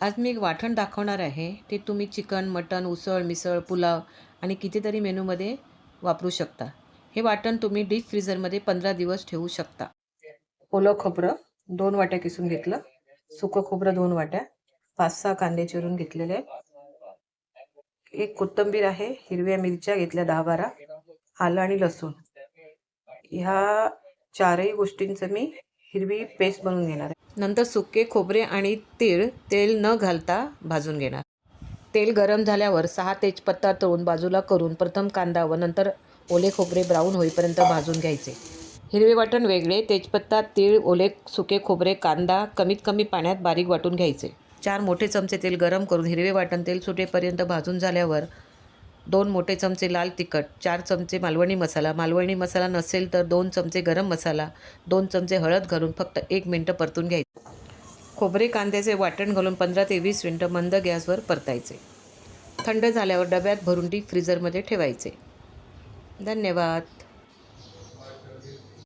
आज मी एक वाटण दाखवणार आहे. ते तुम्ही चिकन, मटण, उसळ, मिसळ, पुलाव आणि कितीतरी मेनूमध्ये वापरू शकता. हे वाटण तुम्ही डीप फ्रीझरमध्ये 15 दिवस ठेवू शकता. ओलं खोबरं 2 वाट्या किसून घेतलं. सुकं खोबरं 2 वाट्या. 5-6 कांदे चिरून घेतलेले आहेत. एक कोथिंबीर आहे. हिरव्या मिरच्या घेतल्या 10-12. आलं आणि लसूण. ह्या चारही गोष्टींचं मी हिरवी पेस्ट बनवून घेणार आहे. नंतर सुके खोबरे आणि तेल न घालता भाजून घेणार. तेल गरम झाल्यावर 6 तेजपत्ता तळून बाजूला करून प्रथम कांदा व नंतर ओले खोबरे ब्राऊन होईपर्यंत भाजून घ्यायचे. हिरवे वाटण वेगळे, तेजपत्ता, तीळ, ओले सुके खोबरे, कांदा कमीत कमी पाण्यात बारीक वाटून घ्यायचे. 4 मोठे चमचे तेल गरम करून हिरवे वाटण तेल सुटेपर्यंत भाजून झाल्यावर 2 मोठे चमचे लाल तिखट, 4 चमचे मालवणी मसाला नसेल तर 2 चमचे गरम मसाला, 2 चमचे हळद घालून फक्त 1 मिनिट परतून घ्यायचे. खोबरे कांद्याचे वाटण घालून 15 ते 20 मिनिटं मंद गॅसवर परतायचे. थंड झाल्यावर डब्यात भरून डीप फ्रीझरमध्ये ठेवायचे. धन्यवाद.